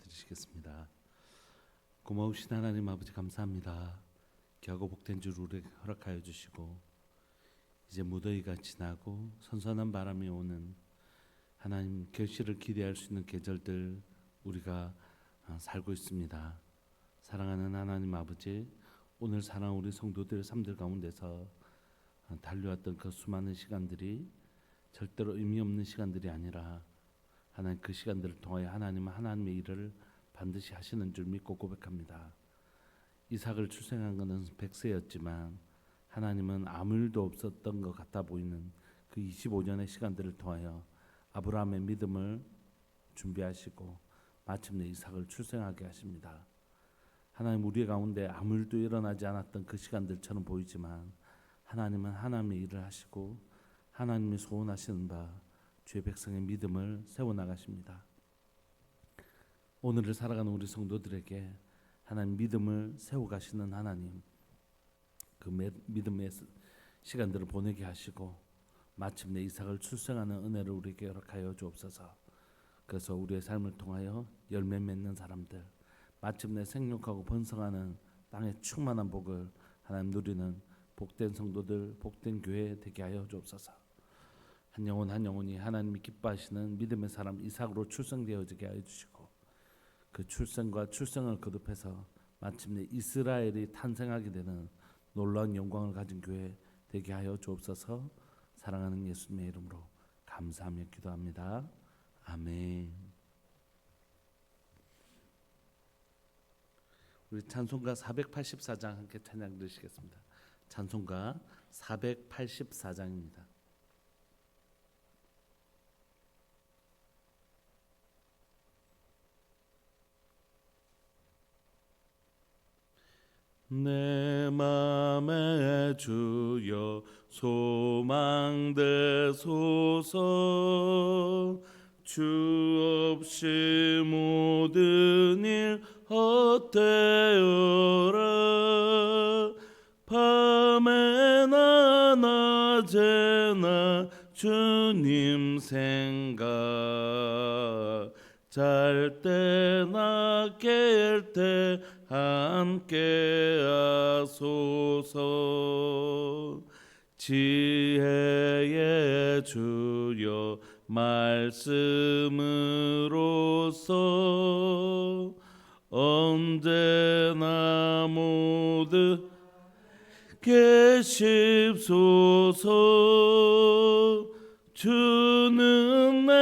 기도드리시겠습니다. 고마우신 하나님 아버지 감사합니다. 귀하고 복된 주를 우리에게 허락하여 주시고 이제 무더위가 지나고 선선한 바람이 오는 하나님 결실을 기대할 수 있는 계절들 우리가 살고 있습니다. 사랑하는 하나님 아버지, 오늘 사랑 우리 성도들 삶들 가운데서 달려왔던 그 수많은 시간들이 절대로 의미 없는 시간들이 아니라 하나님 그 시간들을 통하여 하나님은 하나님의 일을 반드시 하시는 줄 믿고 고백합니다. 이삭을 출생한 것은 100세였지만 하나님은 아무 일도 없었던 것 같아 보이는 그 25년의 시간들을 통하여 아브라함의 믿음을 준비하시고 마침내 이삭을 출생하게 하십니다. 하나님 우리 가운데 아무 일도 일어나지 않았던 그 시간들처럼 보이지만 하나님은 하나님의 일을 하시고 하나님이 소원하시는 바 주의 백성의 믿음을 세워나가십니다. 오늘을 살아가는 우리 성도들에게 하나님 믿음을 세워가시는 하나님, 그 믿음의 시간들을 보내게 하시고 마침내 이삭을 출생하는 은혜를 우리에게 허락하여 주옵소서. 그래서 우리의 삶을 통하여 열매 맺는 사람들, 마침내 생육하고 번성하는 땅의 충만한 복을 하나님 누리는 복된 성도들, 복된 교회 되게 하여 주옵소서. 한 영혼 한 영혼이 하나님이 기뻐하시는 믿음의 사람 이삭으로 출생되어지게 하여 주시고 그 출생과 출생을 거듭해서 마침내 이스라엘이 탄생하게 되는 놀라운 영광을 가진 교회 되게 하여 주옵소서. 사랑하는 예수님의 이름으로 감사하며 기도합니다. 아멘. 우리 찬송가 484장 함께 찬양 드리시겠습니다. 찬송가 484장입니다. 내 맘에 주여 소망되소서. 주 없이 모든 일 헛되어라. 밤에나 낮에나 주님 생각, 잘 때나 깰 때 함께 하소서. 지혜의 주여 말씀으로써 언제나 모두 계십소서. 주는 내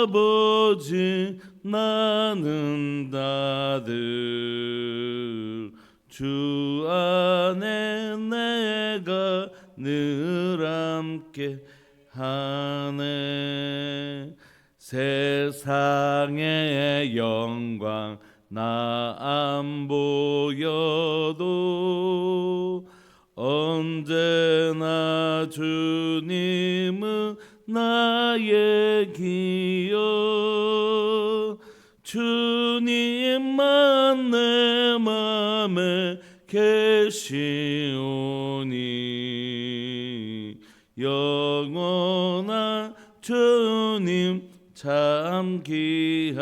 아버지 나는 아들, 주 안에 내가 늘 함께 하네. 세상의 영광 나 안 보여도 언제나 주님은 나의 기여. 주님만 내 맘에 계시오니 영원한 주님 참 귀하셔라.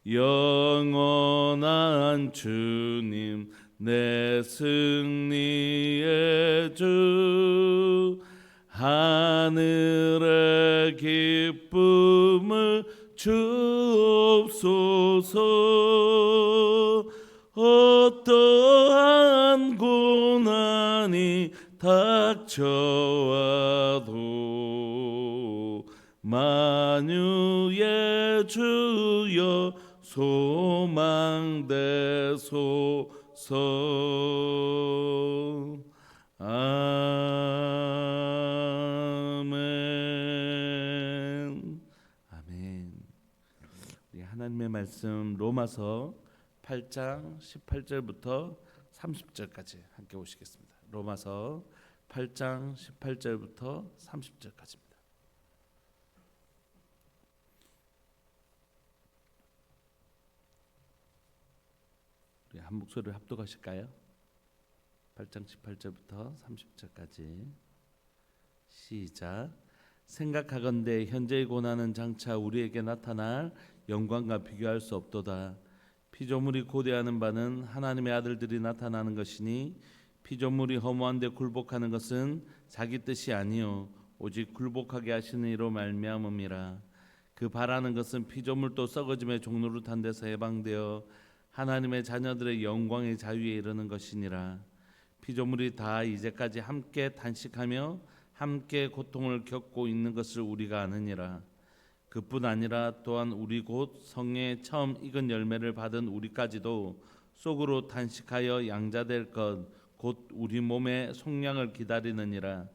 영원한 주님 내 승리의 주, 하늘의 기쁨을 주옵소서. 어떠한 고난이 닥쳐와도 만유의 주여 소망되소서. 아멘. 아멘. 우리 하나님의 말씀 로마서 8장 18절부터 30절까지 함께 보시겠습니다. 로마서 8장 18절부터 30절까지입니다. 우리 한 목소리를 합독하실까요? 8장 18절부터 30절까지 시작. 생각하건대 현재의 고난은 장차 우리에게 나타날 영광과 비교할 수 없도다. 피조물이 고대하는 바는 하나님의 아들들이 나타나는 것이니 피조물이 허무한데 굴복하는 것은 자기 뜻이 아니요 오직 굴복하게 하시는 이로 말미암음이라. 그 바라는 것은 피조물도 썩어짐의 종로를 탄 데서 해방되어 하나님의 자녀들의 영광의 자유에 이르는 것이니라. 피조물이 다 이제까지 함께 탄식하며 함께 고통을 겪고 있는 것을 우리가 아느니라. 그뿐 아니라 또한 우리 곧 성령의 처음 익은 열매를 받은 우리까지도 속으로 탄식하여 양자될 것 곧 우리 몸의 속량을 기다리느니라.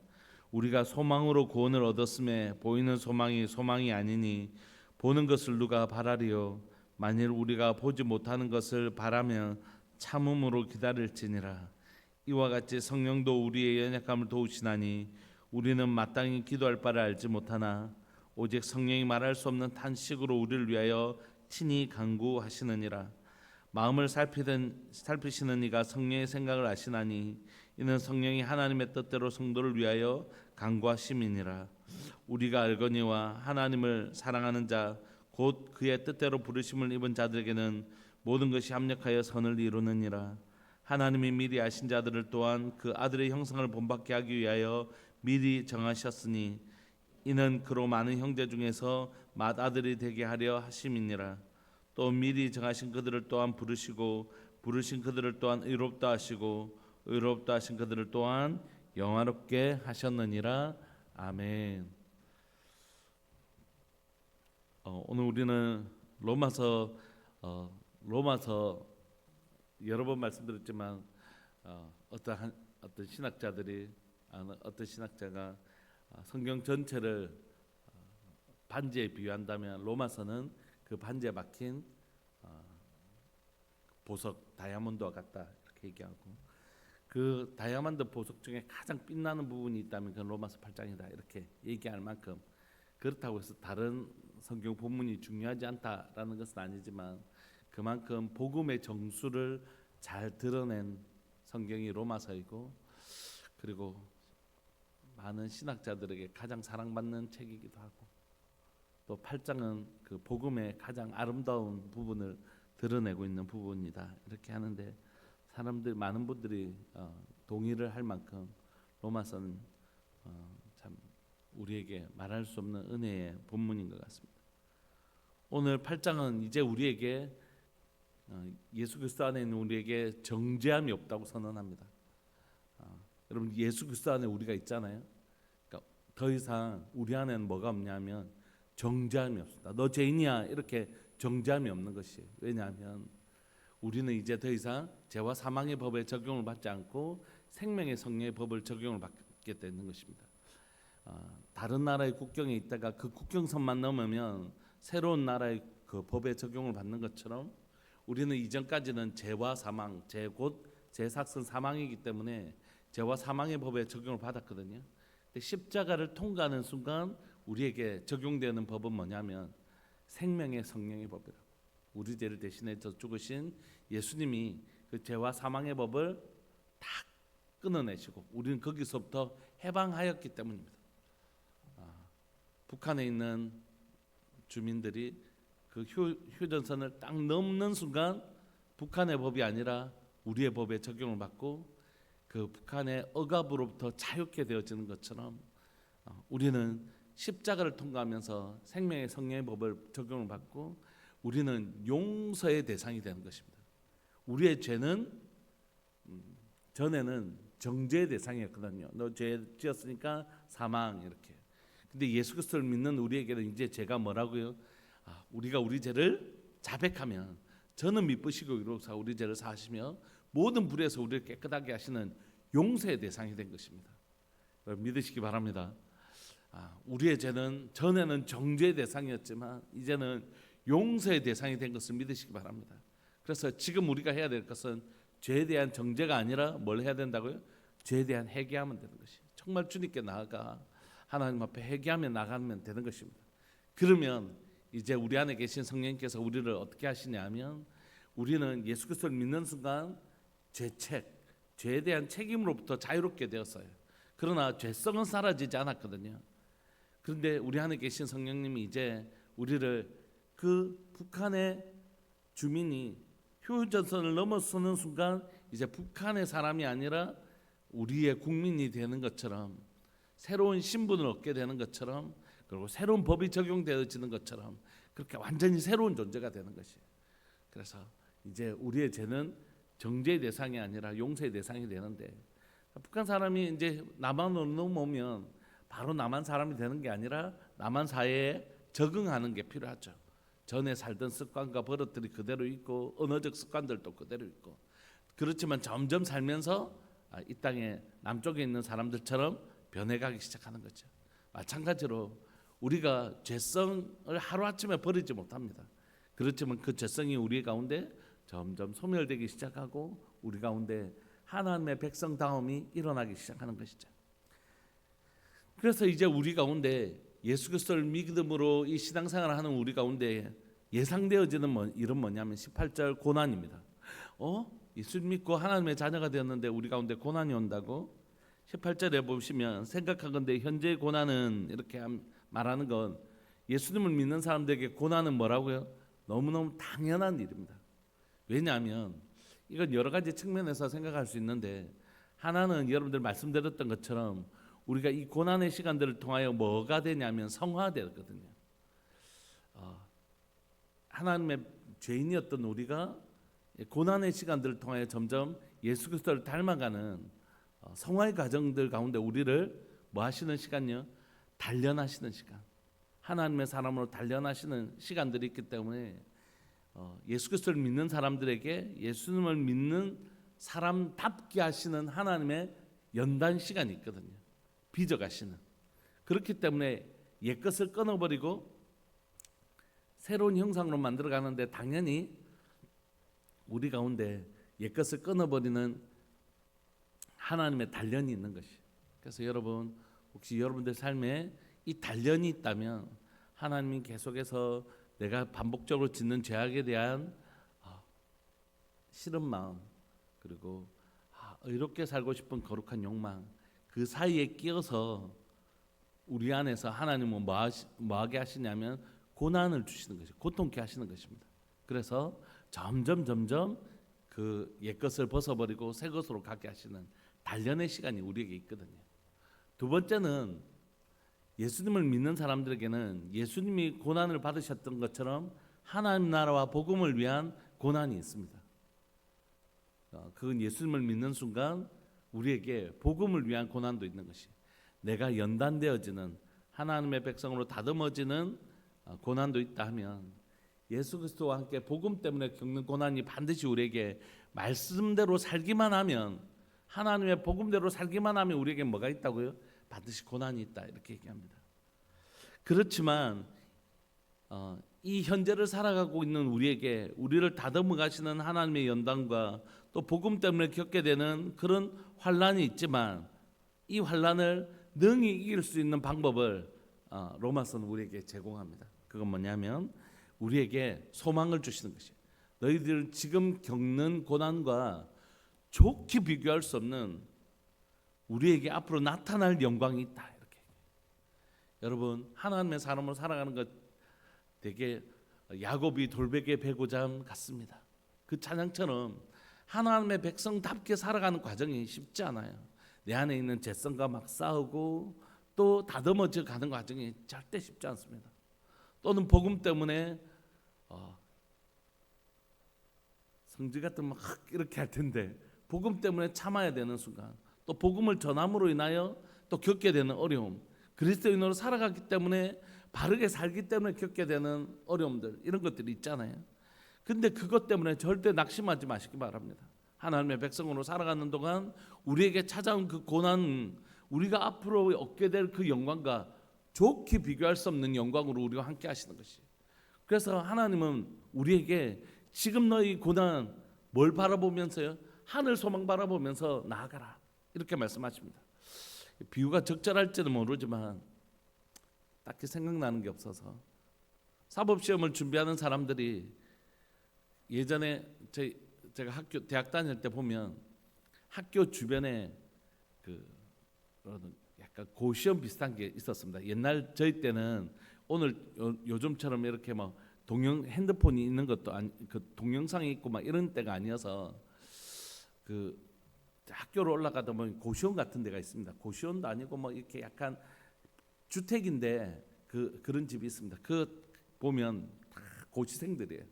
우리가 소망으로 구원을 얻었음에 보이는 소망이 소망이 아니니 보는 것을 누가 바라리요. 만일 우리가 보지 못하는 것을 바라면 참음으로 기다릴지니라. 이와 같이 성령도 우리의 연약함을 도우시나니 우리는 마땅히 기도할 바를 알지 못하나 오직 성령이 말할 수 없는 탄식으로 우리를 위하여 친히 간구하시느니라. 마음을 살피시는 이가 성령의 생각을 아시나니 이는 성령이 하나님의 뜻대로 성도를 위하여 간구하심이니라. 우리가 알거니와 하나님을 사랑하는 자 곧 그의 뜻대로 부르심을 입은 자들에게는 모든 것이 합력하여 선을 이루느니라. 하나님이 미리 아신 자들을 또한 그 아들의 형상을 본받게 하기 위하여 미리 정하셨으니 이는 그로 많은 형제 중에서 맏아들이 되게 하려 하심이니라. 또 미리 정하신 그들을 또한 부르시고 부르신 그들을 또한 의롭다 하시고 의롭다 하신 그들을 또한 영화롭게 하셨느니라. 아멘. 오늘 우리는 로마서 여러 번 말씀드렸지만 어떤 신학자가 성경 전체를 반지에 비유한다면 로마서는 그 반지에 박힌 보석 다이아몬드와 같다 이렇게 얘기하고, 그 다이아몬드 보석 중에 가장 빛나는 부분이 있다면 그건 로마서 8장이다 이렇게 얘기할 만큼, 그렇다고 해서 다른 성경 본문이 중요하지 않다라는 것은 아니지만 그만큼 복음의 정수를 잘 드러낸 성경이 로마서이고, 그리고 많은 신학자들에게 가장 사랑받는 책이기도 하고, 또 8장은 그 복음의 가장 아름다운 부분을 드러내고 있는 부분이다 이렇게 하는데, 많은 분들이 동의를 할 만큼 로마서는 참 우리에게 말할 수 없는 은혜의 본문인 것 같습니다. 오늘 8장은 이제 우리에게 예수 그리스도 안에 있는 우리에게 정죄함이 없다고 선언합니다. 여러분, 예수 그리스도 안에 우리가 있잖아요. 그러니까 더 이상 우리 안에는 뭐가 없냐면 정죄함이 없습니다. 너 죄인이야 이렇게 정죄함이 없는 것이에요. 왜냐하면 우리는 이제 더 이상 죄와 사망의 법에 적용을 받지 않고 생명의 성령의 법을 적용을 받게 되는 것입니다. 다른 나라의 국경에 있다가 그 국경선만 넘으면 새로운 나라의 그 법에 적용을 받는 것처럼 우리는 이전까지는 죄와 사망, 죄 곧 죄삭선 사망이기 때문에 죄와 사망의 법에 적용을 받았거든요. 근데 십자가를 통과하는 순간 우리에게 적용되는 법은 뭐냐면 생명의 성령의 법이라고. 우리 죄를 대신해 져 죽으신 예수님이 그 죄와 사망의 법을 다 끊어내시고 우리는 거기서부터 해방하였기 때문입니다. 북한에 있는 주민들이 그 휴전선을 딱 넘는 순간 북한의 법이 아니라 우리의 법에 적용을 받고 그 북한의 억압으로부터 자유케 되어지는 것처럼 우리는 십자가를 통과하면서 생명의 성령의 법을 적용을 받고 우리는 용서의 대상이 되는 것입니다. 우리의 죄는 전에는 정죄의 대상이었거든요. 너 죄 지었으니까 사망 이렇게. 근데 예수 그리스도를 믿는 우리에게는 이제 죄가 뭐라고요? 우리가 우리 죄를 자백하면 저는 미쁘시고 이로사 우리 죄를 사하시며 모든 불에서 우리를 깨끗하게 하시는 용서의 대상이 된 것입니다. 믿으시기 바랍니다. 우리의 죄는 전에는 정죄의 대상이었지만 이제는 용서의 대상이 된 것을 믿으시기 바랍니다. 그래서 지금 우리가 해야 될 것은 죄에 대한 정죄가 아니라 뭘 해야 된다고요? 죄에 대한 회개하면 되는 것이에요. 정말 주님께 나아가 하나님 앞에 회개하며 나가면 되는 것입니다. 그러면 이제 우리 안에 계신 성령께서 우리를 어떻게 하시냐면 우리는 예수 그리스도를 믿는 순간 죄에 대한 책임으로부터 자유롭게 되었어요. 그러나 죄성은 사라지지 않았거든요. 그런데 우리 안에 계신 성령님이 이제 우리를 그 북한의 주민이 휴전선을 넘어서는 순간 이제 북한의 사람이 아니라 우리의 국민이 되는 것처럼, 새로운 신분을 얻게 되는 것처럼, 그리고 새로운 법이 적용되어지는 것처럼 그렇게 완전히 새로운 존재가 되는 것이에요. 그래서 이제 우리의 죄는 정죄의 대상이 아니라 용서의 대상이 되는데, 북한 사람이 이제 남한으로 넘어오면 바로 남한 사람이 되는 게 아니라 남한 사회에 적응하는 게 필요하죠. 전에 살던 습관과 버릇들이 그대로 있고 언어적 습관들도 그대로 있고, 그렇지만 점점 살면서 이 땅에 남쪽에 있는 사람들처럼 변해가기 시작하는 거죠. 마찬가지로 우리가 죄성을 하루아침에 버리지 못합니다. 그렇지만 그 죄성이 우리 가운데 점점 소멸되기 시작하고 우리 가운데 하나님의 백성다움이 일어나기 시작하는 것이죠. 그래서 이제 우리 가운데 예수 그리스도를 믿음으로 이 신앙생활을 하는 우리 가운데 예상되어지는 일은 뭐냐면 18절 고난입니다. 예수 믿고 하나님의 자녀가 되었는데 우리 가운데 고난이 온다고? 18절에 보시면 생각하건대 현재의 고난은, 이렇게 말하는 건 예수님을 믿는 사람들에게 고난은 뭐라고요? 너무너무 당연한 일입니다. 왜냐하면 이건 여러 가지 측면에서 생각할 수 있는데, 하나는 여러분들 말씀드렸던 것처럼 우리가 이 고난의 시간들을 통하여 뭐가 되냐면 성화되거든요. 하나님의 죄인이었던 우리가 고난의 시간들을 통하여 점점 예수 그리스도를 닮아가는 성화의 과정들 가운데 우리를 뭐 하시는 시간요? 단련하시는 시간, 하나님의 사람으로 단련하시는 시간들이 있기 때문에 예수 그리스도를 믿는 사람들에게 예수님을 믿는 사람답게 하시는 하나님의 연단 시간이 있거든요. 빚어가시는. 그렇기 때문에 옛것을 끊어버리고 새로운 형상으로 만들어가는데 당연히 우리 가운데 옛것을 끊어버리는 하나님의 단련이 있는 것이. 그래서 여러분, 혹시 여러분들 삶에 이 단련이 있다면 하나님이 계속해서 내가 반복적으로 짓는 죄악에 대한 싫은 마음, 그리고 의롭게 살고 싶은 거룩한 욕망, 그 사이에 끼어서 우리 안에서 하나님은 뭐하게 하시냐면 고난을 주시는 것이, 고통케 하시는 것입니다. 그래서 점점 그 옛것을 벗어버리고 새 것으로 가게 하시는 단련의 시간이 우리에게 있거든요. 두 번째는 예수님을 믿는 사람들에게는 예수님이 고난을 받으셨던 것처럼 하나님 나라와 복음을 위한 고난이 있습니다. 그건 예수님을 믿는 순간 우리에게 복음을 위한 고난도 있는 것이, 내가 연단되어지는 하나님의 백성으로 다듬어지는 고난도 있다 하면, 예수 그리스도와 함께 복음 때문에 겪는 고난이 반드시 우리에게 말씀대로 살기만 하면, 하나님의 복음대로 살기만 하면 우리에게 뭐가 있다고요? 반드시 고난이 있다, 이렇게 얘기합니다. 그렇지만 이 현재를 살아가고 있는 우리에게 우리를 다듬어 가시는 하나님의 연단과 또 복음 때문에 겪게 되는 그런 환난이 있지만, 이 환난을 능히 이길 수 있는 방법을 로마서는 우리에게 제공합니다. 그건 뭐냐면 우리에게 소망을 주시는 것이에요. 너희들 지금 겪는 고난과 좋게 비교할 수 없는 우리에게 앞으로 나타날 영광이 있다, 이렇게. 여러분, 하나님의 사람으로 살아가는 것 되게 야곱이 돌베개 베고자 같습니다. 그 찬양처럼 하나님의 백성답게 살아가는 과정이 쉽지 않아요. 내 안에 있는 죄성과 막 싸우고 또 다듬어져 가는 과정이 절대 쉽지 않습니다. 또는 복음 때문에 성질 같은 막 이렇게 할 텐데 복음 때문에 참아야 되는 순간, 또 복음을 전함으로 인하여 또 겪게 되는 어려움, 그리스도인으로 살아갔기 때문에 바르게 살기 때문에 겪게 되는 어려움들, 이런 것들이 있잖아요. 근데 그것 때문에 절대 낙심하지 마시기 바랍니다. 하나님의 백성으로 살아가는 동안 우리에게 찾아온 그 고난, 우리가 앞으로 얻게 될 그 영광과 좋게 비교할 수 없는 영광으로 우리와 함께 하시는 것이. 그래서 하나님은 우리에게 지금 너희 고난 뭘 바라보면서요? 하늘 소망 바라보면서 나아가라, 이렇게 말씀하십니다. 비유가 적절할지는 모르지만 딱히 생각나는 게 없어서, 사법시험을 준비하는 사람들이 예전에 제가 대학 다닐 때 보면 학교 주변에 그 약간 그러니까 고시원 비슷한 게 있었습니다. 옛날 저희 때는 오늘 요즘처럼 이렇게 뭐 핸드폰이 있는 것도 아니, 그 동영상이 있고 막 이런 때가 아니어서 그 학교로 올라가다 보면 고시원 같은 데가 있습니다. 고시원도 아니고 뭐 이렇게 약간 주택인데 그런 집이 있습니다. 그 보면 다 고시생들이에요.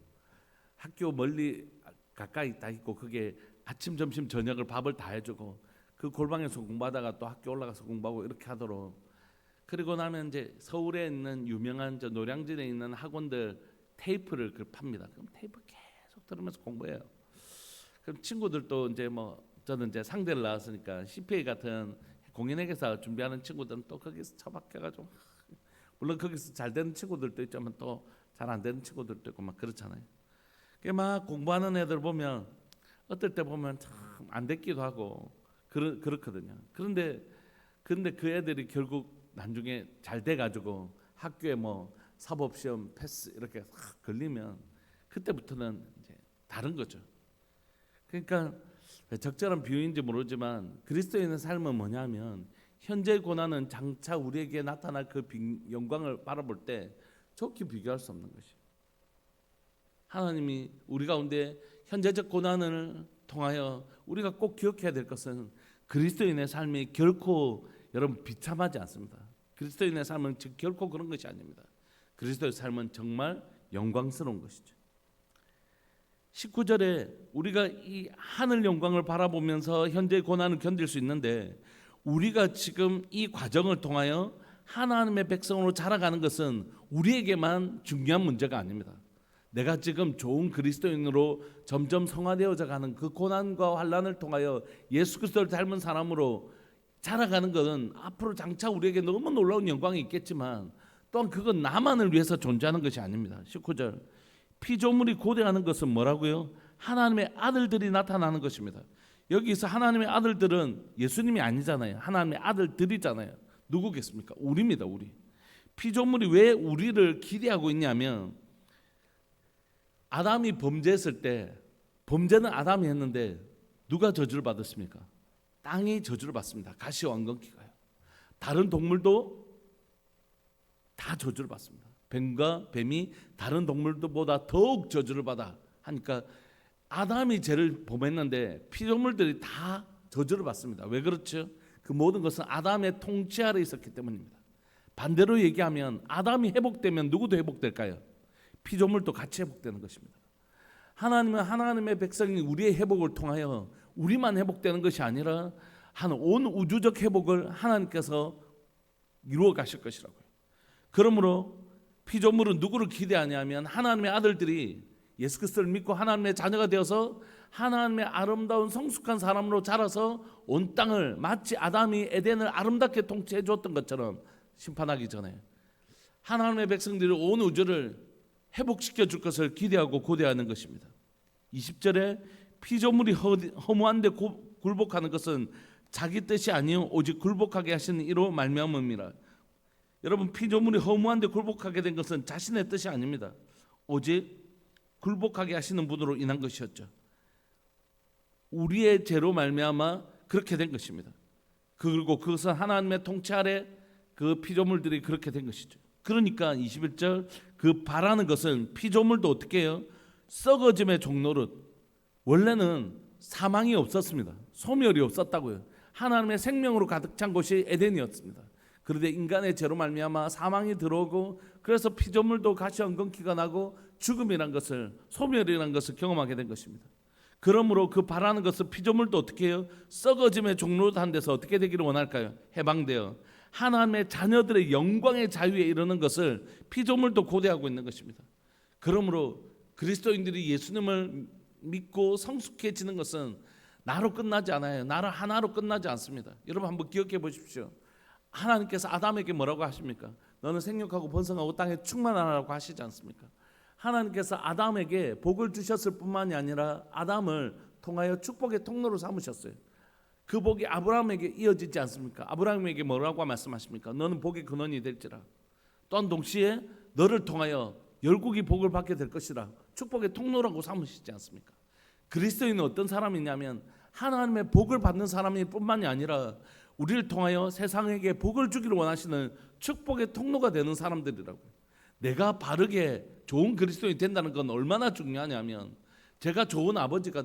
학교 멀리 가까이 다 있고 그게 아침, 점심, 저녁을 밥을 다 해주고 그 골방에서 공부하다가 또 학교 올라가서 공부하고 이렇게 하도록. 그리고 나면 이제 서울에 있는 유명한 저 노량진에 있는 학원들 테이프를 팝니다. 그럼 테이프 계속 들으면서 공부해요. 그럼 친구들도 이제 뭐 저는 이제 상대를 나왔으니까 CPA 같은 공인회계사 준비하는 친구들은 또 거기서 처박혀가지고, 물론 거기서 잘 되는 친구들도 있지만 또 잘 안 되는 친구들도 있고 막 그렇잖아요. 막 공부하는 애들 보면 어떨 때 보면 참 안 됐기도 하고 그렇거든요. 그런데 그 애들이 결국 나중에 잘 돼가지고 학교에 뭐 사법시험 패스 이렇게 걸리면 그때부터는 이제 다른 거죠. 그러니까 적절한 비유인지 모르지만 그리스도인의 삶은 뭐냐면 현재의 고난은 장차 우리에게 나타날 그 영광을 바라볼 때 좋게 비교할 수 없는 것이에요. 하나님이 우리 가운데 현재적 고난을 통하여 우리가 꼭 기억해야 될 것은 그리스도인의 삶이 결코 여러분 비참하지 않습니다. 그리스도인의 삶은 결코 그런 것이 아닙니다. 그리스도의 삶은 정말 영광스러운 것이죠. 19절에 우리가 이 하늘 영광을 바라보면서 현재의 고난을 견딜 수 있는데, 우리가 지금 이 과정을 통하여 하나님의 백성으로 자라가는 것은 우리에게만 중요한 문제가 아닙니다. 내가 지금 좋은 그리스도인으로 점점 성화되어져 가는 그 고난과 환난을 통하여 예수 그리스도를 닮은 사람으로 자라가는 것은 앞으로 장차 우리에게 너무 놀라운 영광이 있겠지만 또한 그건 나만을 위해서 존재하는 것이 아닙니다. 19절, 피조물이 고대하는 것은 뭐라고요? 하나님의 아들들이 나타나는 것입니다. 여기서 하나님의 아들들은 예수님이 아니잖아요. 하나님의 아들들이잖아요. 누구겠습니까? 우리입니다. 우리. 피조물이 왜 우리를 기대하고 있냐면, 아담이 범죄했을 때, 범죄는 아담이 했는데 누가 저주를 받았습니까? 땅이 저주를 받습니다. 가시와 엉겅퀴가요. 다른 동물도 다 저주를 받습니다. 뱀이 다른 동물들보다 더욱 저주를 받아 하니까 아담이 죄를 범했는데 피조물들이 다 저주를 받습니다. 왜 그렇죠? 그 모든 것은 아담의 통치 아래 있었기 때문입니다. 반대로 얘기하면 아담이 회복되면 누구도 회복될까요? 피조물도 같이 회복되는 것입니다. 하나님은 하나님의 백성이 우리의 회복을 통하여 우리만 회복되는 것이 아니라 온 우주적 회복을 하나님께서 이루어 가실 것이라고요. 그러므로 피조물은 누구를 기대하냐면 하나님의 아들들이 예수 그리스도를 믿고 하나님의 자녀가 되어서 하나님의 아름다운 성숙한 사람으로 자라서 온 땅을 마치 아담이 에덴을 아름답게 통치해 주었던 것처럼 심판하기 전에 하나님의 백성들이 온 우주를 회복시켜 줄 것을 기대하고 고대하는 것입니다. 20절에 피조물이 허무한데 굴복하는 것은 자기 뜻이 아니요 오직 굴복하게 하시는 이로 말미암음이라. 여러분, 피조물이 허무한데 굴복하게 된 것은 자신의 뜻이 아닙니다. 오직 굴복하게 하시는 분으로 인한 것이었죠. 우리의 죄로 말미암아 그렇게 된 것입니다. 그리고 그것은 하나님의 통치 아래 그 피조물들이 그렇게 된 것이죠. 그러니까 21절, 그 바라는 것은 피조물도 어떻게 해요? 썩어짐의 종노릇. 원래는 사망이 없었습니다. 소멸이 없었다고요. 하나님의 생명으로 가득 찬 곳이 에덴이었습니다. 그런데 인간의 죄로 말미암아 사망이 들어오고, 그래서 피조물도 가시 엉겅퀴가 나고 죽음이란 것을, 소멸이란 것을 경험하게 된 것입니다. 그러므로 그 바라는 것은 피조물도 어떻게 해요? 썩어짐의 종로한 데서 어떻게 되기를 원할까요? 해방되어 하나님의 자녀들의 영광의 자유에 이르는 것을 피조물도 고대하고 있는 것입니다. 그러므로 그리스도인들이 예수님을 믿고 성숙해지는 것은 나로 끝나지 않아요. 나를 하나로 끝나지 않습니다. 여러분 한번 기억해 보십시오. 하나님께서 아담에게 뭐라고 하십니까? 너는 생육하고 번성하고 땅에 충만하라고 하시지 않습니까? 하나님께서 아담에게 복을 주셨을 뿐만이 아니라 아담을 통하여 축복의 통로로 삼으셨어요. 그 복이 아브라함에게 이어지지 않습니까? 아브라함에게 뭐라고 말씀하십니까? 너는 복의 근원이 될지라. 또한 동시에 너를 통하여 열국이 복을 받게 될 것이라 축복의 통로라고 삼으시지 않습니까? 그리스도인은 어떤 사람이냐면 하나님의 복을 받는 사람일 뿐만이 아니라 우리를 통하여 세상에게 복을 주기를 원하시는 축복의 통로가 되는 사람들이라고요. 내가 바르게 좋은 그리스도인이 된다는 건 얼마나 중요하냐면, 제가 좋은 아버지가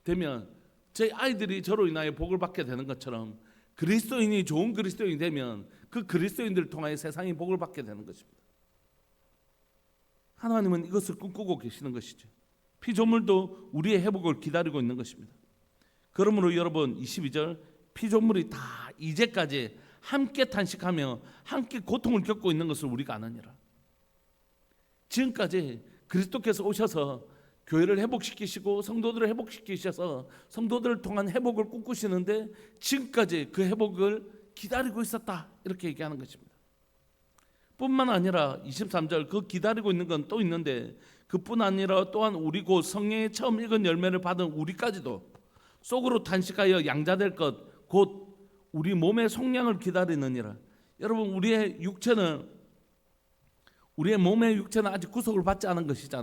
되면 제 아이들이 저로 인하여 복을 받게 되는 것처럼, 그리스도인이 좋은 그리스도인이 되면 그 그리스도인들을 통하여 세상이 복을 받게 되는 것입니다. 하나님은 이것을 꿈꾸고 계시는 것이죠. 피조물도 우리의 회복을 기다리고 있는 것입니다. 그러므로 여러분, 22절, 피조물이 다 이제까지 함께 탄식하며 함께 고통을 겪고 있는 것을 우리가 아느니라. 지금까지 그리스도께서 오셔서 교회를 회복시키시고 성도들을 회복시키셔서 성도들을 통한 회복을 꿈꾸시는데, 지금까지 그 회복을 기다리고 있었다, 이렇게 얘기하는 것입니다. 뿐만 아니라 23절, 그 기다리고 있는 건 또 있는데, 그뿐 아니라 또한 우리 곧 성령의 처음 익은 열매를 받은 우리까지도 속으로 탄식하여 양자될 것 곧 우리 몸의 속량을 기다리느니라. 여러분, 우리의 몸의 육체는 아직 구속을 받지 않은 것이지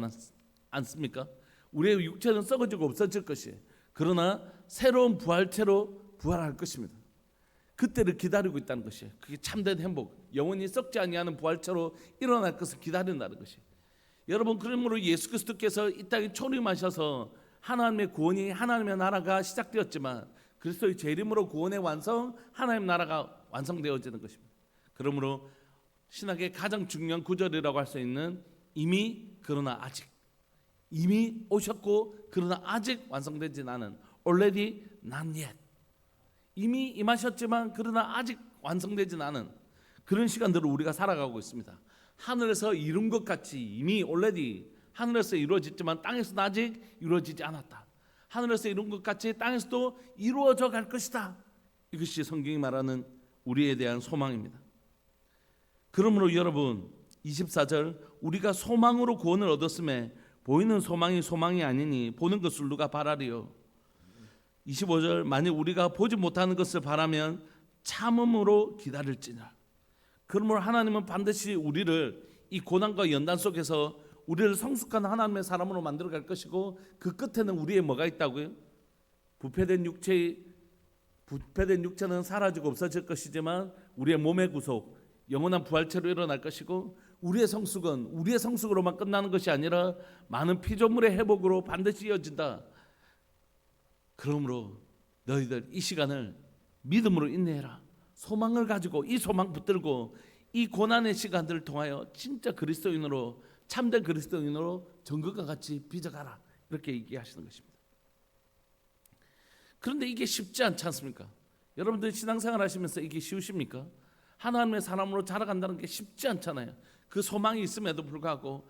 않습니까? 우리의 육체는 썩어지고 없어질 것이에요. 그러나 새로운 부활체로 부활할 것입니다. 그때를 기다리고 있다는 것이에요. 그게 참된 행복, 영원히 썩지 아니하는 부활체로 일어날 것을 기다린다는 것이에요. 여러분, 그러므로 예수 그리스도께서 이 땅에 초림하셔서 하나님의 구원이, 하나님의 나라가 시작되었지만, 그리스도의 재림으로 구원의 완성, 하나님의 나라가 완성되어지는 것입니다. 그러므로 신학의 가장 중요한 구절이라고 할 수 있는 이미 그러나 아직, 이미 오셨고 그러나 아직 완성되지 않은, already not yet, 이미 임하셨지만 그러나 아직 완성되지 않은 그런 시간들을 우리가 살아가고 있습니다. 하늘에서 이룬 것 같이 이미 already 하늘에서 이루어졌지만 땅에서는 아직 이루어지지 않았다. 하늘에서 이룬 것 같이 땅에서도 이루어져 갈 것이다. 이것이 성경이 말하는 우리에 대한 소망입니다. 그러므로 여러분, 24절, 우리가 소망으로 구원을 얻었음에 보이는 소망이 아니니 보는 것을 누가 바라리요. 25절, 만일 우리가 보지 못하는 것을 바라면 참음으로 기다릴지니라. 그러므로 하나님은 반드시 우리를 이 고난과 연단 속에서 우리를 성숙한 하나님의 사람으로 만들어 갈 것이고, 그 끝에는 우리의 뭐가 있다고요? 부패된 육체는 사라지고 없어질 것이지만 우리의 몸의 구속, 영원한 부활체로 일어날 것이고, 우리의 성숙은 우리의 성숙으로만 끝나는 것이 아니라 많은 피조물의 회복으로 반드시 이어진다. 그러므로 너희들 이 시간을 믿음으로 인내해라. 소망을 가지고, 이 소망 붙들고 이 고난의 시간들을 통하여 진짜 그리스도인으로, 참된 그리스도인으로 정글과 같이 빚어가라, 이렇게 얘기하시는 것입니다. 그런데 이게 쉽지 않지 않습니까? 여러분들 신앙생활 하시면서 이게 쉬우십니까? 하나님의 사람으로 자라간다는 게 쉽지 않잖아요. 그 소망이 있음에도 불구하고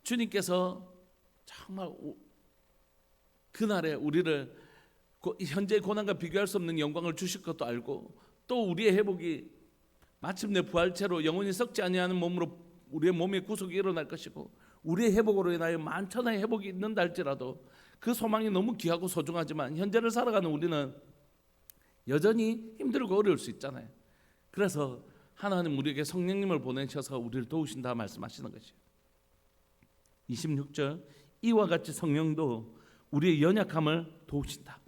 주님께서 정말 그날에 우리를 현재의 고난과 비교할 수 없는 영광을 주실 것도 알고, 또 우리의 회복이 마침내 부활체로 영원히 썩지 아니하는 몸으로 우리의 몸의 구속이 일어날 것이고, 우리의 회복으로 인하여 만천하의 회복이 있는다 할지라도 그 소망이 너무 귀하고 소중하지만 현재를 살아가는 우리는 여전히 힘들고 어려울 수 있잖아요. 그래서 하나님 우리에게 성령님을 보내셔서 우리를 도우신다 말씀하시는 것이에요. 26절, 이와 같이 성령도 우리의 연약함을 도우신다.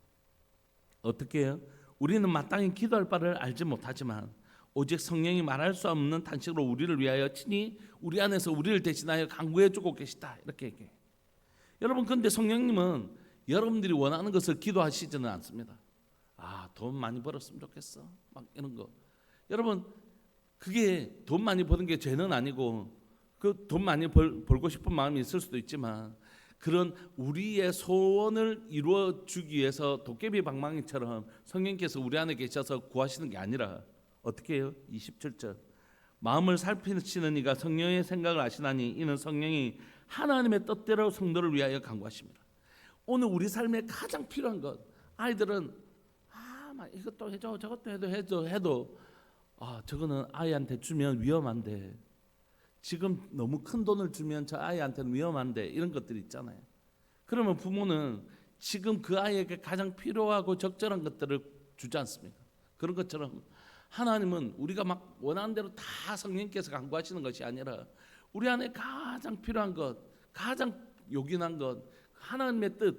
어떻게 해요? 우리는 마땅히 기도할 바를 알지 못하지만 오직 성령이 말할 수 없는 탄식으로 우리를 위하여 친히 우리 안에서 우리를 대신하여 간구해 주고 계시다, 이렇게 얘기해요. 여러분, 그런데 성령님은 여러분들이 원하는 것을 기도하시지는 않습니다. 돈 많이 벌었으면 좋겠어, 막 이런 거. 여러분, 그게 돈 많이 버는 게 죄는 아니고, 그 돈 많이 벌고 싶은 마음이 있을 수도 있지만, 그런 우리의 소원을 이루어 주기 위해서 도깨비 방망이처럼 성령께서 우리 안에 계셔서 구하시는 게 아니라 어떻게 해요? 27절, 마음을 살피시는 이가 성령의 생각을 아시나니 이는 성령이 하나님의 뜻대로 성도를 위하여 간구하십니다. 오늘 우리 삶에 가장 필요한 것, 아이들은 막 이것도 해줘 저것도 해도 저거는 아이한테 주면 위험한데, 지금 너무 큰 돈을 주면 저 아이한테는 위험한데, 이런 것들이 있잖아요. 그러면 부모는 지금 그 아이에게 가장 필요하고 적절한 것들을 주지 않습니까? 그런 것처럼 하나님은 우리가 막 원하는 대로 다 성령께서 간구하시는 것이 아니라 우리 안에 가장 필요한 것, 가장 요긴한 것, 하나님의 뜻,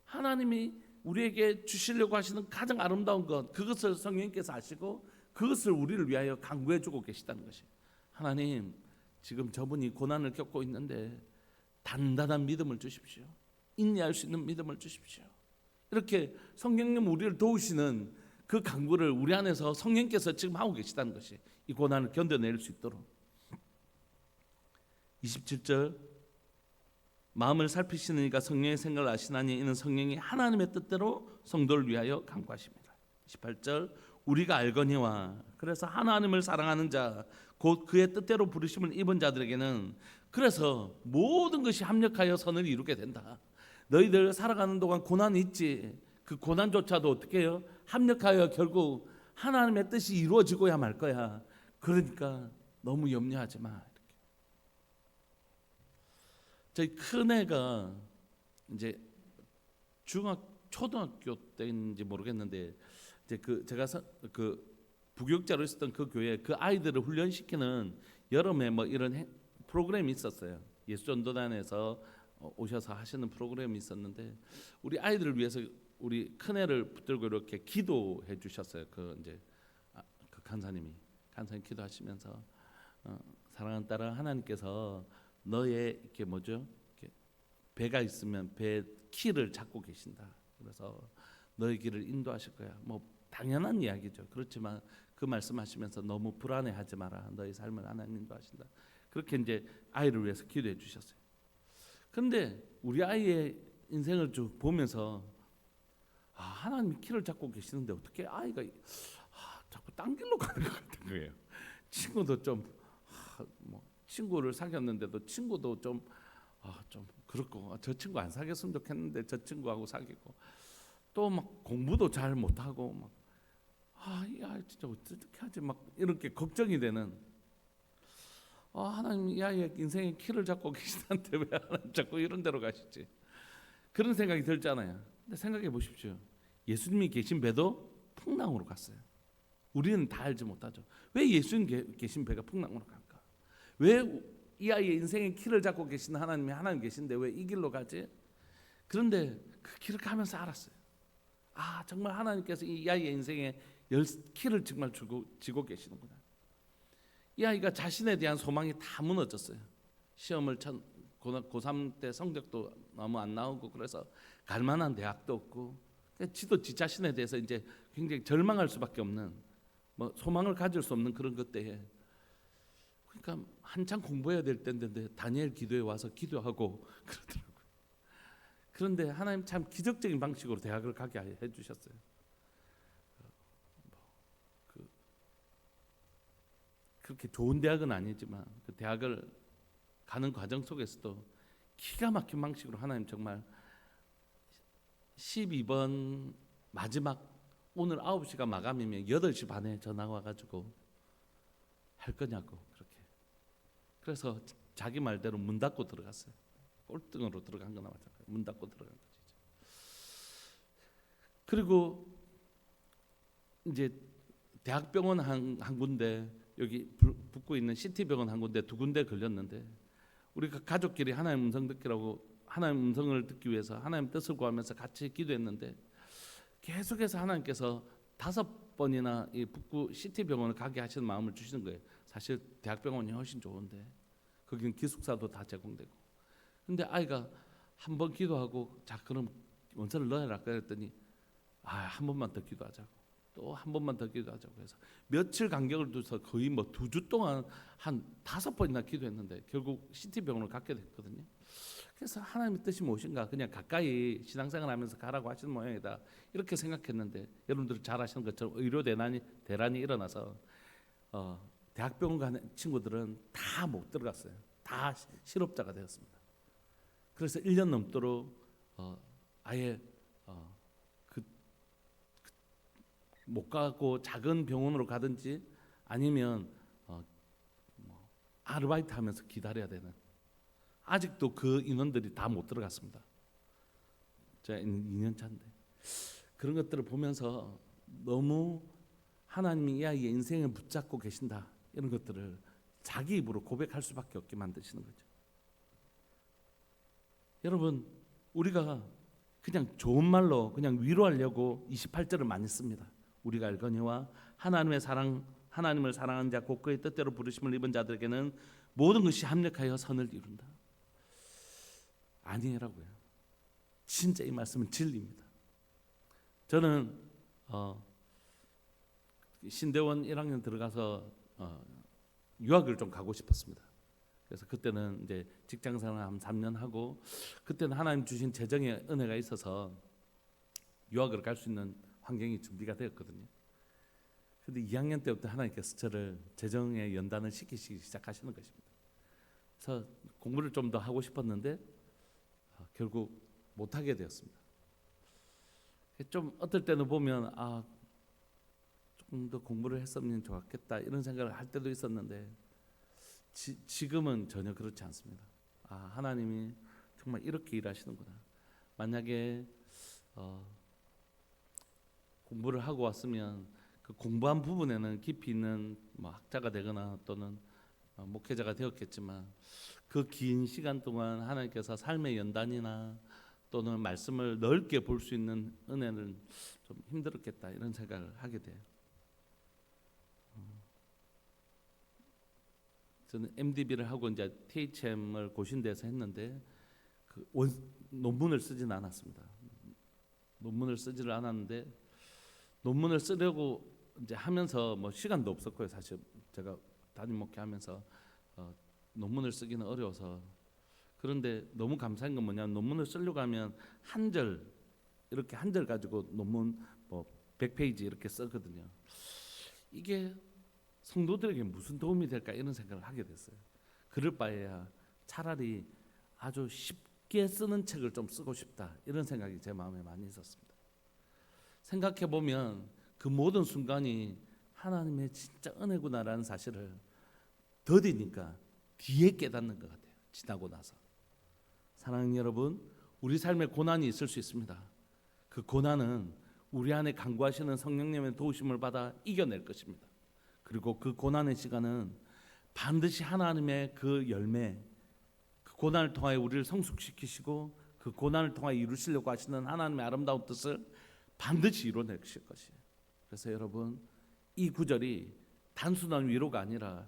하나님이 우리에게 주시려고 하시는 가장 아름다운 것, 그것을 성령님께서 아시고 그것을 우리를 위하여 강구해 주고 계시다는 것이, 하나님 지금 저분이 고난을 겪고 있는데 단단한 믿음을 주십시오. 인내할 수 있는 믿음을 주십시오. 이렇게 성령님 우리를 도우시는 그 강구를 우리 안에서 성령께서 지금 하고 계시다는 것이, 이 고난을 견뎌낼 수 있도록. 27절, 마음을 살피시는 이가 성령의 생각을 아시나니 이는 성령이 하나님의 뜻대로 성도를 위하여 강구하십니다. 28절, 우리가 알거니와, 그래서 하나님을 사랑하는 자 곧 그의 뜻대로 부르심을 입은 자들에게는 그래서 모든 것이 합력하여 선을 이루게 된다. 너희들 살아가는 동안 고난이 있지. 그 고난조차도 어떻게 해요? 합력하여 결국 하나님의 뜻이 이루어지고야 말 거야. 그러니까 너무 염려하지 마. 이렇게. 저희 큰애가 이제 초등학교 때인지 모르겠는데, 이제 제가 부교육자로 있었던 그 교회, 그 아이들을 훈련시키는 여름에 뭐 이런 프로그램이 있었어요. 예수전도단에서 오셔서 하시는 프로그램이 있었는데, 우리 아이들을 위해서 우리 큰애를 붙들고 이렇게 기도해 주셨어요. 그 간사님 기도하시면서 사랑하는 딸아, 하나님께서 너의 이렇게 이렇게 배가 있으면 배 키를 잡고 계신다. 그래서 너의 길을 인도하실 거야. 뭐 당연한 이야기죠. 그렇지만 그 말씀하시면서 너무 불안해하지 마라. 너의 삶을 하나님 인도하신다. 그렇게 이제 아이를 위해서 기도해 주셨어요. 근데 우리 아이의 인생을 쭉 보면서 하나님이 키를 잡고 계시는데 어떻게 아이가 자꾸 딴 길로 가는 것 같은 거예요. 친구도 좀 친구를 사귀었는데도 친구도 좀 그렇고, 저 친구 안 사귀었으면 좋겠는데 저 친구하고 사귀고, 또 막 공부도 잘 못하고 이 아이 진짜 어떻게 하지, 막 이렇게 걱정이 되는, 하나님 이 아이의 인생의 키를 잡고 계시는데 왜 하나님 자꾸 이런 데로 가시지, 그런 생각이 들잖아요. 근데 생각해 보십시오. 예수님이 계신 배도 풍랑으로 갔어요. 우리는 다 알지 못하죠. 왜 예수님 계신 배가 풍랑으로 갈까? 왜 이 아이의 인생의 키를 잡고 계신 하나님 계신데 왜 이 길로 가지? 그런데 그 길을 가면서 알았어요. 정말 하나님께서 이 아이의 인생에 키를 정말 쥐고 계시는구나. 이 아이가 자신에 대한 소망이 다 무너졌어요. 시험을 고3 때 성적도 너무 안 나오고, 그래서 갈 만한 대학도 없고, 지도 지 자신에 대해서 이제 굉장히 절망할 수밖에 없는, 소망을 가질 수 없는 그런 것 때에, 그러니까 한창 공부해야 될 때인데 다니엘 기도에 와서 기도하고 그러더라고요. 그런데 하나님 참 기적적인 방식으로 대학을 가게 해주셨어요. 그렇게 좋은 대학은 아니지만 그 대학을 가는 과정 속에서도 기가 막힌 방식으로 하나님 정말 12번 마지막 오늘 9시가 마감이면 8시 반에 전화 와가지고 할 거냐고, 그렇게. 그래서 자기 말대로 문 닫고 들어갔어요. 꼴등으로 들어간 거나 마찬가지. 문 닫고 들어간 거죠. 그리고 이제 대학병원 한 군데, 여기 붙고 있는 시티병원 한 군데, 두 군데 걸렸는데, 우리가 가족끼리 하나님 음성 듣기라고, 하나님 음성을 듣기 위해서 하나님 뜻을 구하면서 같이 기도했는데, 계속해서 하나님께서 5번이나 이 북구 시티병원을 가게 하시는 마음을 주시는 거예요. 사실 대학병원이 훨씬 좋은데 거기는 기숙사도 다 제공되고. 근데 아이가 한 번 기도하고, 자 그럼 원서를 넣어라 그랬더니 한 번만 더 기도하자고, 또 한 번만 더 기도하자고 해서 며칠 간격을 둬서 거의 2주 동안 한 5번이나 기도했는데 결국 시티병원을 갖게 됐거든요. 그래서 하나님의 뜻이 무엇인가, 그냥 가까이 신앙생활하면서 가라고 하시는 모양이다, 이렇게 생각했는데, 여러분들 잘 아시는 것처럼 의료 대란이 일어나서 대학병원 가는 친구들은 다 못 들어갔어요. 다 실업자가 되었습니다. 그래서 1년 넘도록 아예 못 가고 작은 병원으로 가든지 아니면 아르바이트 하면서 기다려야 되는, 아직도 그 인원들이 다 못 들어갔습니다. 제가 2년 차인데 그런 것들을 보면서 너무 하나님이 이 아이의 인생을 붙잡고 계신다, 이런 것들을 자기 입으로 고백할 수밖에 없게 만드시는 거죠. 여러분, 우리가 그냥 좋은 말로 그냥 위로하려고 28절을 많이 씁니다. 우리가 알거니와 하나님의 사랑, 하나님을 사랑하는 자 곧 그의 뜻대로 부르심을 입은 자들에게는 모든 것이 합력하여 선을 이룬다. 아니라고요. 진짜 이 말씀은 진리입니다. 저는 신대원 1학년 들어가서 유학을 좀 가고 싶었습니다. 그래서 그때는 이제 직장생활 한 3년 하고, 그때는 하나님 주신 재정의 은혜가 있어서 유학을 갈 수 있는 환경이 준비가 되었거든요. 그런데 2학년 때부터 하나님께서 저를 재정의 연단을 시키시기 시작하시는 것입니다. 그래서 공부를 좀 더 하고 싶었는데 결국 못하게 되었습니다. 좀 어떨 때는 보면 조금 더 공부를 했으면 좋았겠다 이런 생각을 할 때도 있었는데, 지금은 전혀 그렇지 않습니다. 하나님이 정말 이렇게 일하시는구나. 만약에 공부를 하고 왔으면 그 공부한 부분에는 깊이 있는 학자가 되거나 또는 목회자가 되었겠지만, 그 긴 시간 동안 하나님께서 삶의 연단이나 또는 말씀을 넓게 볼 수 있는 은혜는 좀 힘들었겠다 이런 생각을 하게 돼요. 저는 MDB를 하고 이제 THM을 고신대에서 했는데 논문을 쓰지는 않았습니다. 논문을 쓰지를 않았는데, 논문을 쓰려고 이제 하면서 시간도 없었고요. 사실 제가 담임 목회하면서 논문을 쓰기는 어려워서. 그런데 너무 감사한 건 뭐냐면, 논문을 쓰려고 하면 한 절 가지고 논문 100페이지 이렇게 쓰거든요. 이게 성도들에게 무슨 도움이 될까 이런 생각을 하게 됐어요. 그럴 바에야 차라리 아주 쉽게 쓰는 책을 좀 쓰고 싶다 이런 생각이 제 마음에 많이 있었습니다. 생각해 보면 그 모든 순간이 하나님의 진짜 은혜구나라는 사실을 더디니까 뒤에 깨닫는 것 같아요. 지나고 나서. 사랑하는 여러분, 우리 삶에 고난이 있을 수 있습니다. 그 고난은 우리 안에 간구하시는 성령님의 도우심을 받아 이겨낼 것입니다. 그리고 그 고난의 시간은 반드시 하나님의 그 열매, 그 고난을 통하여 우리를 성숙시키시고 그 고난을 통하여 이루시려고 하시는 하나님의 아름다운 뜻을 반드시 이루어내실 것이에요. 그래서 여러분, 이 구절이 단순한 위로가 아니라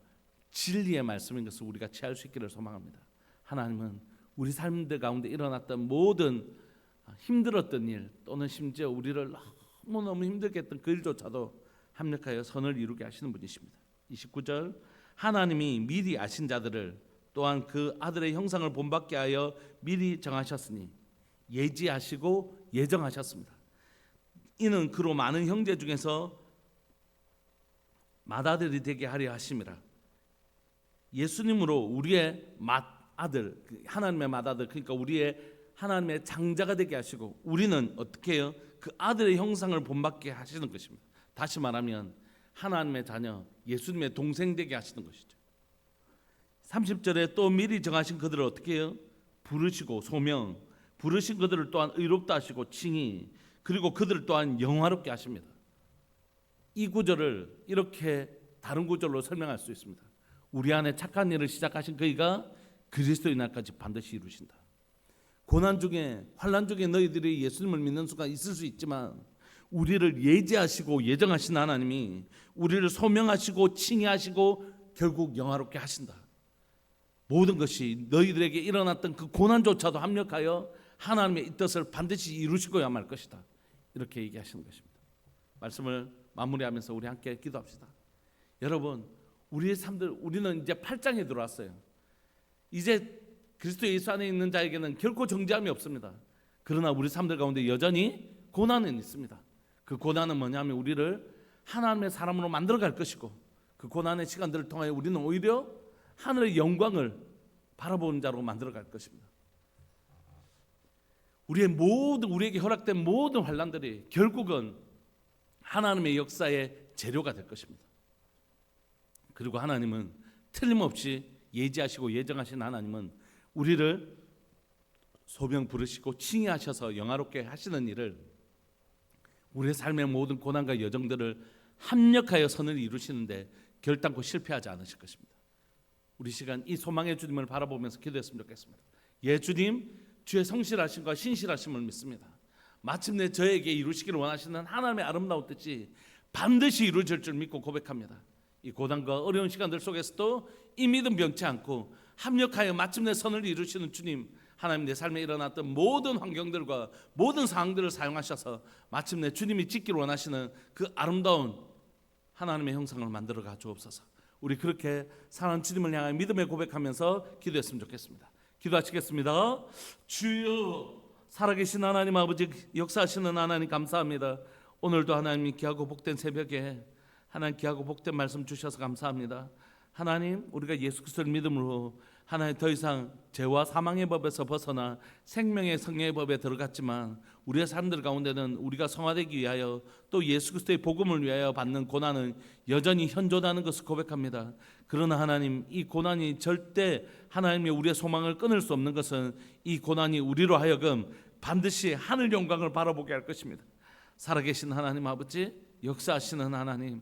진리의 말씀인 것을 우리가 취할 수 있기를 소망합니다. 하나님은 우리 삶들 가운데 일어났던 모든 힘들었던 일, 또는 심지어 우리를 너무너무 힘들게 했던 그 일조차도 합력하여 선을 이루게 하시는 분이십니다. 29절, 하나님이 미리 아신 자들을 또한 그 아들의 형상을 본받게 하여 미리 정하셨으니 예지하시고 예정하셨습니다. 이는 그로 많은 형제 중에서 맏아들이 되게 하려 하심이라. 예수님으로 우리의 맏아들, 하나님의 맏아들, 그러니까 우리의 하나님의 장자가 되게 하시고, 우리는 어떻게 해요? 그 아들의 형상을 본받게 하시는 것입니다. 다시 말하면 하나님의 자녀, 예수님의 동생 되게 하시는 것이죠. 30절에 또 미리 정하신 그들을 어떻게 해요? 부르시고 소명, 부르신 그들을 또한 의롭다 하시고 칭의, 그리고 그들을 또한 영화롭게 하십니다. 이 구절을 이렇게 다른 구절로 설명할 수 있습니다. 우리 안에 착한 일을 시작하신 그이가 그리스도의 날까지 반드시 이루신다. 고난 중에, 환난 중에 너희들이 예수님을 믿는 순간 있을 수 있지만, 우리를 예지하시고 예정하신 하나님이 우리를 소명하시고 칭의하시고 결국 영화롭게 하신다. 모든 것이 너희들에게 일어났던 그 고난조차도 합력하여 하나님의 이 뜻을 반드시 이루시고야 말 것이다. 이렇게 얘기하시는 것입니다. 말씀을 마무리하면서 우리 함께 기도합시다. 여러분, 우리의 삶들, 우리는 이제 8장에 들어왔어요. 이제 그리스도 예수 안에 있는 자에게는 결코 정죄함이 없습니다. 그러나 우리 삶들 가운데 여전히 고난은 있습니다. 그 고난은 뭐냐면 우리를 하나님의 사람으로 만들어갈 것이고, 그 고난의 시간들을 통하여 우리는 오히려 하늘의 영광을 바라보는 자로 만들어갈 것입니다. 우리에게 허락된 모든 환난들이 결국은 하나님의 역사의 재료가 될 것입니다. 그리고 하나님은 틀림없이 예지하시고 예정하신 하나님은 우리를 소명 부르시고 칭의하셔서 영화롭게 하시는 일을, 우리의 삶의 모든 고난과 여정들을 합력하여 선을 이루시는데 결단코 실패하지 않으실 것입니다. 우리 시간 이 소망의 주님을 바라보면서 기도했으면 좋겠습니다. 예, 주님, 주의 성실하심과 신실하심을 믿습니다. 마침내 저에게 이루시기를 원하시는 하나님의 아름다운 뜻이 반드시 이루어질 줄 믿고 고백합니다. 이 고난과 어려운 시간들 속에서도 이 믿음 변치 않고 합력하여 마침내 선을 이루시는 주님, 하나님 내 삶에 일어났던 모든 환경들과 모든 상황들을 사용하셔서 마침내 주님이 짓기를 원하시는 그 아름다운 하나님의 형상을 만들어가 주옵소서. 우리 그렇게 사랑하는 주님을 향해 믿음의 고백하면서 기도했으면 좋겠습니다. 기도하시겠습니다. 주여, 살아계신 하나님 아버지, 역사하시는 하나님 감사합니다. 오늘도 하나님이 귀하고 복된 새벽에 하나님 귀하고 복된 말씀 주셔서 감사합니다. 하나님, 우리가 예수 그리스도를 믿음으로 하나님 더 이상 죄와 사망의 법에서 벗어나 생명의 성령의 법에 들어갔지만 우리의 삶들 가운데는 우리가 성화되기 위하여 또 예수 그리스도의 복음을 위하여 받는 고난은 여전히 현존하는 것을 고백합니다. 그러나 하나님, 이 고난이 절대 하나님의 우리의 소망을 끊을 수 없는 것은 이 고난이 우리로 하여금 반드시 하늘 영광을 바라보게 할 것입니다. 살아계신 하나님 아버지, 역사하시는 하나님,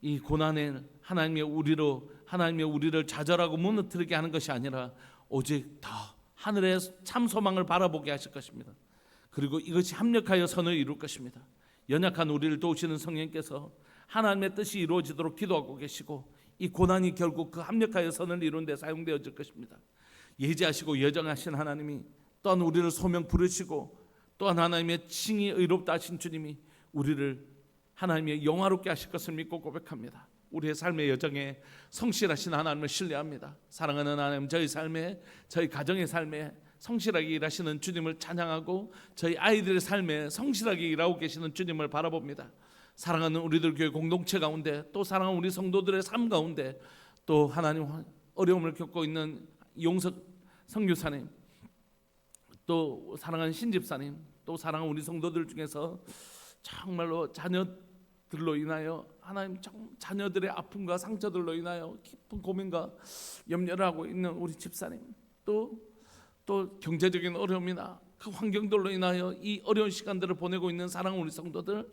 이 고난을 하나님의 우리를 좌절하고 무너뜨리게 하는 것이 아니라 오직 더 하늘의 참 소망을 바라보게 하실 것입니다. 그리고 이것이 합력하여 선을 이룰 것입니다. 연약한 우리를 도우시는 성령께서 하나님의 뜻이 이루어지도록 기도하고 계시고 이 고난이 결국 그 합력하여 선을 이루는 데 사용되어질 것입니다. 예지하시고 여정하신 하나님이 또한 우리를 소명 부르시고 또한 하나님의 칭이 의롭다 하신 주님이 우리를 하나님의 영화롭게 하실 것을 믿고 고백합니다. 우리의 삶의 여정에 성실하신 하나님을 신뢰합니다. 사랑하는 하나님, 저희 삶에, 저희 가정의 삶에 성실하게 일하시는 주님을 찬양하고 저희 아이들의 삶에 성실하게 일하고 계시는 주님을 바라봅니다. 사랑하는 우리들 교회 공동체 가운데 또 사랑하는 우리 성도들의 삶 가운데 또 하나님 어려움을 겪고 있는 용석 선교사님, 또 사랑하는 신집사님, 또 사랑하는 우리 성도들 중에서 정말로 자녀들로 인하여 하나님 자녀들의 아픔과 상처들로 인하여 깊은 고민과 염려를 하고 있는 우리 집사님, 또 경제적인 어려움이나 그 환경들로 인하여 이 어려운 시간들을 보내고 있는 사랑하는 우리 성도들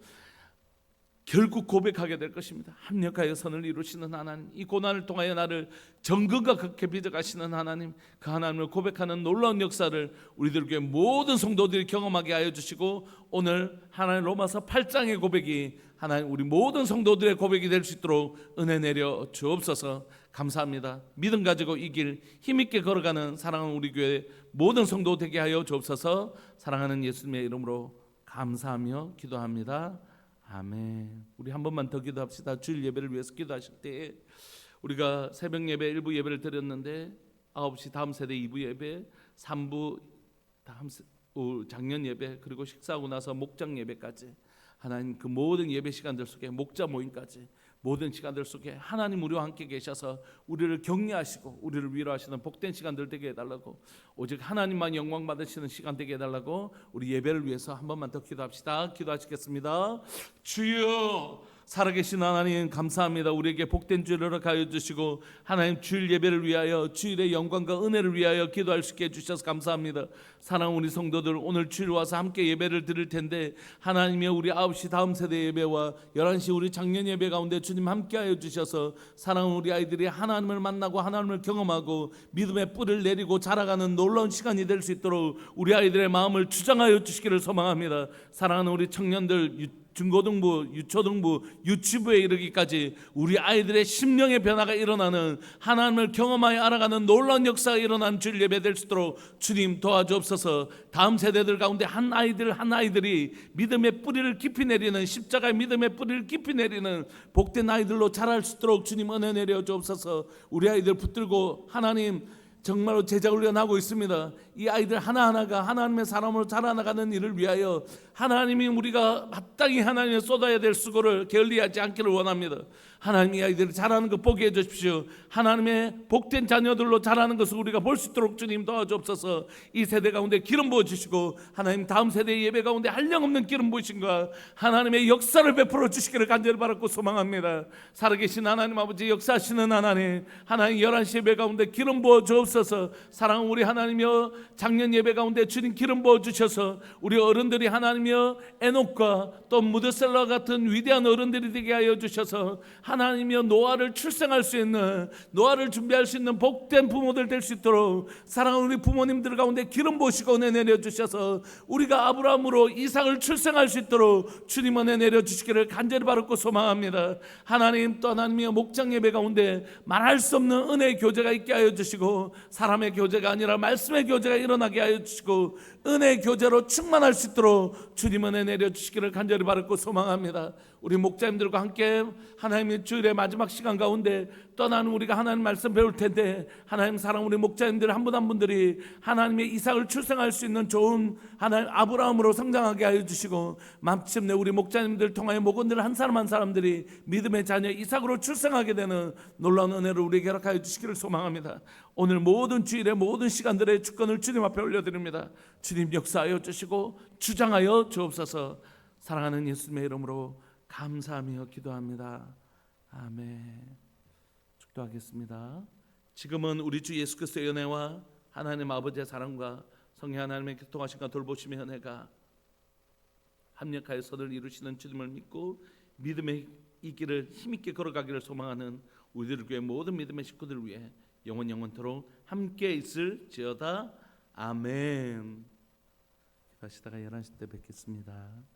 결국 고백하게 될 것입니다. 합력하여 선을 이루시는 하나님, 이 고난을 통하여 나를 정금과 극해 빚어가시는 하나님, 그 하나님을 고백하는 놀라운 역사를 우리들 교회 모든 성도들이 경험하게 하여 주시고 오늘 하나님 로마서 8장의 고백이 하나님 우리 모든 성도들의 고백이 될 수 있도록 은혜 내려 주옵소서. 감사합니다. 믿음 가지고 이 길 힘있게 걸어가는 사랑하는 우리 교회 모든 성도 되게 하여 주옵소서. 사랑하는 예수님의 이름으로 감사하며 기도합니다. 아멘. 우리 한 번만 더 기도합시다. 주일 예배를 위해서 기도하실 때 우리가 새벽 예배 1부 예배를 드렸는데 9시 다음 세대 2부 예배, 3부 다음 작년 예배, 그리고 식사하고 나서 목장 예배까지 하나님 그 모든 예배 시간들 속에 목자 모임까지 모든 시간들 속에 하나님 우리와 함께 계셔서 우리를 격려하시고 우리를 위로하시는 복된 시간들 되게 해달라고, 오직 하나님만 영광 받으시는 시간 되게 해달라고 우리 예배를 위해서 한 번만 더 기도합시다. 기도하시겠습니다. 주여, 살아계신 하나님 감사합니다. 우리에게 복된 주일을 허락하여 주시고 하나님 주일 예배를 위하여 주일의 영광과 은혜를 위하여 기도할 수 있게 해주셔서 감사합니다. 사랑하는 우리 성도들, 오늘 주일 와서 함께 예배를 드릴 텐데 하나님의 우리 9시 다음 세대 예배와 11시 우리 작년 예배 가운데 주님 함께 하여 주셔서 사랑하는 우리 아이들이 하나님을 만나고 하나님을 경험하고 믿음의 뿌리를 내리고 자라가는 놀라운 시간이 될 수 있도록 우리 아이들의 마음을 주장하여 주시기를 소망합니다. 사랑하는 우리 청년들, 중고등부, 유초등부, 유치부에 이르기까지 우리 아이들의 심령의 변화가 일어나는, 하나님을 경험하여 알아가는 놀라운 역사가 일어나는 주일 예배 될 수 있도록 주님 도와주옵소서. 다음 세대들 가운데 한 아이들이 믿음의 뿌리를 깊이 내리는, 십자가의 믿음의 뿌리를 깊이 내리는 복된 아이들로 자랄 수 있도록 주님 은혜 내려 주옵소서. 우리 아이들 붙들고 하나님 정말로 제자 훈련하고 있습니다. 이 아이들 하나하나가 하나님의 사람으로 자라나가는 일을 위하여 하나님이 우리가 마땅히 하나님에 쏟아야 될 수고를 게을리하지 않기를 원합니다. 하나님 이 아이들이 자라는 것 보게 해주십시오. 하나님의 복된 자녀들로 자라는 것을 우리가 볼 수 있도록 주님 도와주옵소서. 이 세대 가운데 기름 부어주시고 하나님 다음 세대의 예배 가운데 한량없는 기름 부으심과 하나님의 역사를 베풀어 주시기를 간절히 바라고 소망합니다. 살아계신 하나님 아버지, 역사하시는 하나님, 하나님 11시 예배 가운데 기름 부어 주옵소서. 주옵소서. 사랑하는 우리 하나님이여, 작년 예배 가운데 주님 기름 부어주셔서 우리 어른들이 하나님이여 에녹과 또 무드셀라 같은 위대한 어른들이 되게 하여 주셔서 하나님이여 노아를 출생할 수 있는, 노아를 준비할 수 있는 복된 부모들 될 수 있도록 사랑하는 우리 부모님들 가운데 기름 부으시고 은혜 내려주셔서 우리가 아브라함으로 이삭을 출생할 수 있도록 주님 은혜 내려주시기를 간절히 바라고 소망합니다. 하나님, 또 하나님이여 목장 예배 가운데 말할 수 없는 은혜의 교제가 있게 하여 주시고, 사람의 교제가 아니라 말씀의 교제가 일어나게 하여 주시고 은혜의 교제로 충만할 수 있도록 주님 은혜 내려주시기를 간절히 바라고 소망합니다. 우리 목자님들과 함께 하나님의 주일의 마지막 시간 가운데 떠나는 우리가 하나님 말씀 배울 텐데, 하나님 사랑 우리 목자님들 한 분 한 분들이 하나님의 이삭을 출생할 수 있는 좋은 하나님 아브라함으로 성장하게 하여 주시고, 마침내 우리 목자님들 통하여 목원들 한 사람 한 사람들이 믿음의 자녀 이삭으로 출생하게 되는 놀라운 은혜를 우리에게 허락하여 주시기를 소망합니다. 오늘 모든 주일의 모든 시간들의 주권을 주님 앞에 올려드립니다. 주님 역사하여 주시고 주장하여 주옵소서. 사랑하는 예수님의 이름으로 감사하며 기도합니다. 아멘. 축도하겠습니다. 지금은 우리 주 예수 그리스도의 은혜와 하나님 아버지의 사랑과 성령 하나님의 교통하심과 돌보심의 은혜가 합력하여 선을 이루시는 주님을 믿고 믿음의 이 길을 힘있게 걸어가기를 소망하는 우리들 교회 모든 믿음의 식구들 위해 영원토록 함께 있을지어다. 아멘. 기도하시다가 11시 때 뵙겠습니다.